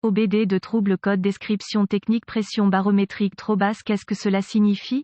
OBD de trouble code description technique pression barométrique trop basse. Qu'est-ce que cela signifie?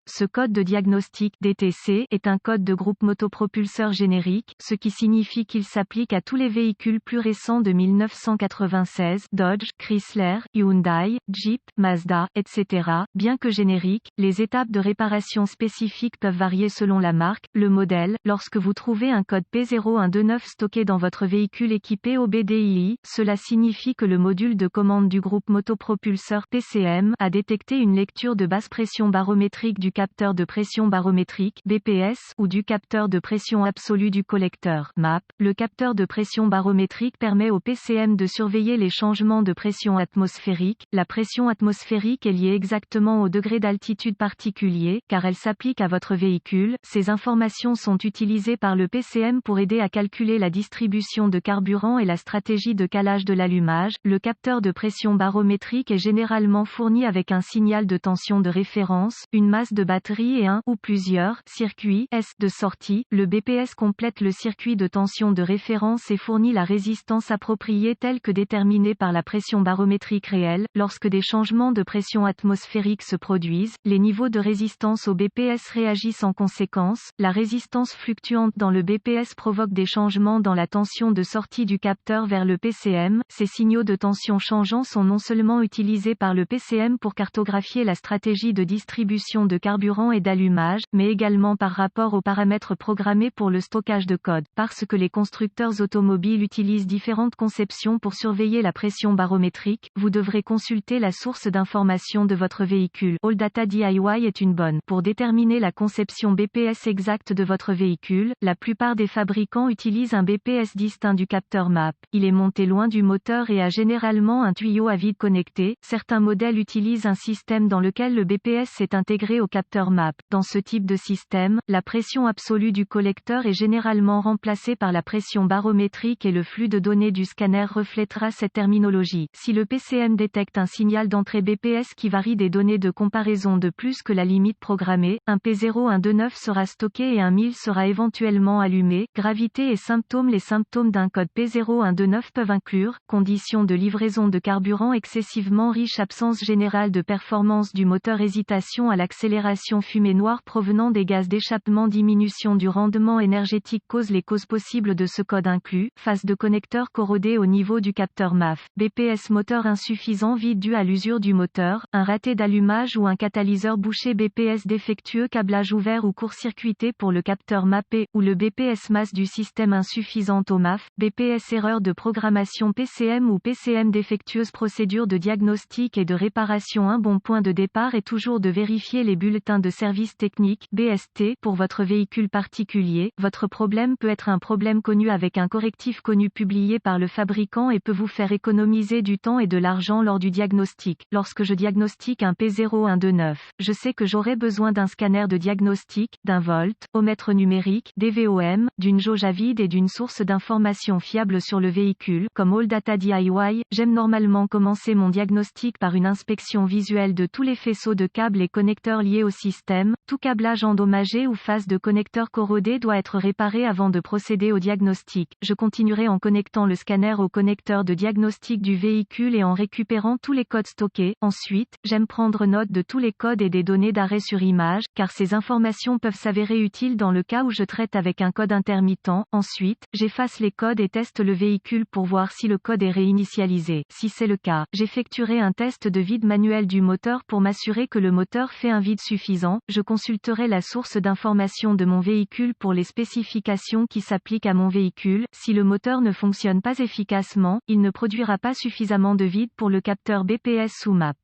Ce code de diagnostic DTC est un code de groupe motopropulseur générique, ce qui signifie qu'il s'applique à tous les véhicules plus récents de 1996, Dodge, Chrysler, Hyundai, Jeep, Mazda, etc. Bien que génériques, les étapes de réparation spécifiques peuvent varier selon la marque, le modèle. Lorsque vous trouvez un code P0129 stocké dans votre véhicule équipé OBDII, cela signifie que le module de commande du groupe motopropulseur PCM a détecté une lecture de basse pression barométrique du capteur de pression barométrique BPS ou du capteur de pression absolue du collecteur MAP. Le capteur de pression barométrique permet au PCM de surveiller les changements de pression atmosphérique. La pression atmosphérique est liée exactement au degré d'altitude particulier, car elle s'applique à votre véhicule. Ces informations sont utilisées par le PCM pour aider à calculer la distribution de carburant et la stratégie de calage de l'allumage. Le capteur de pression barométrique est généralement fourni avec un signal de tension de référence, une masse de batterie et un ou plusieurs circuits de sortie. Le BPS complète le circuit de tension de référence et fournit la résistance appropriée telle que déterminée par la pression barométrique réelle. Lorsque des changements de pression atmosphérique se produisent, les niveaux de résistance au BPS réagissent en conséquence. La résistance fluctuante dans le BPS provoque des changements dans la tension de sortie du capteur vers le PCM. Ces signaux de tension changeants sont non seulement utilisés par le PCM pour cartographier la stratégie de distribution de carburant et d'allumage, mais également par rapport aux paramètres programmés pour le stockage de code. Parce que les constructeurs automobiles utilisent différentes conceptions pour surveiller la pression barométrique, vous devrez consulter la source d'information de votre véhicule. AllData DIY est une bonne pour déterminer la conception BPS exacte de votre véhicule. La plupart des fabricants utilisent un BPS distinct du capteur MAP. Il est monté loin du moteur et a généralement un tuyau à vide connecté. Certains modèles utilisent un système dans lequel le BPS est intégré au capteur MAP. Dans ce type de système, la pression absolue du collecteur est généralement remplacée par la pression barométrique et le flux de données du scanner reflètera cette terminologie. Si le PCM détecte un signal d'entrée BPS qui varie des données de comparaison de plus que la limite programmée, un P0129 sera stocké et un 1000 sera éventuellement allumé. Gravité et symptômes. Les symptômes d'un code P0129 peuvent inclure conditions de livraison de carburant excessivement riche, absence générale de performance du moteur, hésitation à l'accélération, fumée noire provenant des gaz d'échappement, diminution du rendement énergétique. Les causes possibles de ce code incluent phase de connecteur corrodé au niveau du capteur MAF, BPS moteur insuffisant vide dû à l'usure du moteur, un raté d'allumage ou un catalyseur bouché, BPS défectueux, câblage ouvert ou court-circuité pour le capteur MAP ou le BPS masse du système insuffisante au MAF, BPS erreur de programmation PCM ou PCM défectueuse. Procédure de diagnostic et de réparation. Un bon point de départ est toujours de vérifier les bulletins de service technique BST pour votre véhicule particulier. Votre problème peut être un problème connu avec un correctif connu publié par le fabricant et peut vous faire économiser du temps et de l'argent lors du diagnostic. Lorsque je diagnostique un P0129, je sais que j'aurai besoin d'un scanner de diagnostic, d'un voltomètre numérique, DVOM, d'une jauge à vide et d'une source d'information fiable sur le véhicule. Comme AllData DIY, j'aime normalement commencer mon diagnostic par une inspection visuelle de tous les faisceaux de câbles et connecteurs liés au système. Tout câblage endommagé ou phase de connecteur corrodé doit être réparé avant de procéder au diagnostic. Je continuerai en connectant le scanner au connecteur de diagnostic du véhicule et en récupérant tous les codes stockés. Ensuite, j'aime prendre note de tous les codes et des données d'arrêt sur image, car ces informations peuvent s'avérer utiles dans le cas où je traite avec un code intermittent. Ensuite, j'efface les codes et teste le véhicule pour voir si le code est réinitialisé. Si c'est le cas, j'effectuerai un test de vide manuel du moteur pour m'assurer que le moteur fait un vide suffisant. Je consulterai la source d'information de mon véhicule pour les spécifications qui s'appliquent à mon véhicule. Si le moteur ne fonctionne pas efficacement, il ne produira pas suffisamment de vide pour le capteur BPS ou MAP.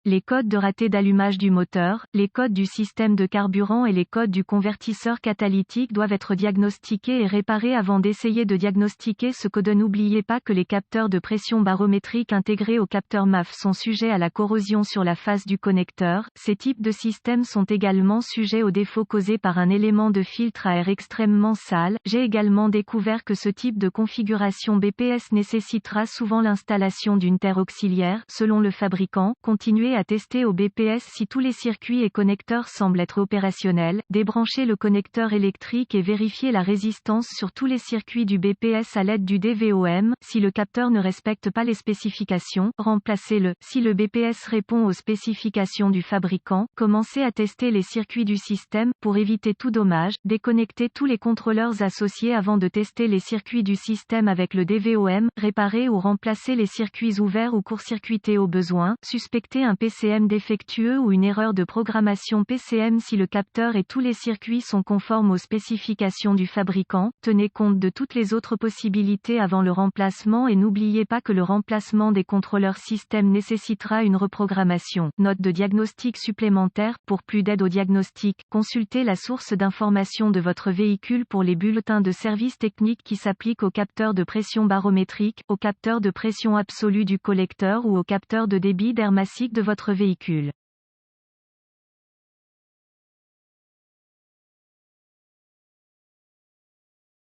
Les codes de raté d'allumage du moteur, les codes du système de carburant et les codes du convertisseur catalytique doivent être diagnostiqués et réparés avant d'essayer de diagnostiquer ce code. N'oubliez pas que les capteurs de pression barométrique intégrés au capteur MAF sont sujets à la corrosion sur la face du connecteur. Ces types de systèmes sont également sujets aux défauts causés par un élément de filtre à air extrêmement sale. J'ai également découvert que ce type de configuration BPS nécessitera souvent l'installation d'une terre auxiliaire. Selon le fabricant, continuez commencer à tester au BPS si tous les circuits et connecteurs semblent être opérationnels, débrancher le connecteur électrique et vérifier la résistance sur tous les circuits du BPS à l'aide du DVOM. Si le capteur ne respecte pas les spécifications, remplacez-le. Si le BPS répond aux spécifications du fabricant, commencez à tester les circuits du système. Pour éviter tout dommage, déconnectez tous les contrôleurs associés avant de tester les circuits du système avec le DVOM, réparer ou remplacer les circuits ouverts ou court-circuités au besoin, suspectez un PCM défectueux ou une erreur de programmation PCM si le capteur et tous les circuits sont conformes aux spécifications du fabricant, tenez compte de toutes les autres possibilités avant le remplacement et n'oubliez pas que le remplacement des contrôleurs système nécessitera une reprogrammation. Note de diagnostic supplémentaire, pour plus d'aide au diagnostic, consultez la source d'information de votre véhicule pour les bulletins de service technique qui s'appliquent au capteur de pression barométrique, au capteur de pression absolue du collecteur ou au capteur de débit d'air massique de votre véhicule.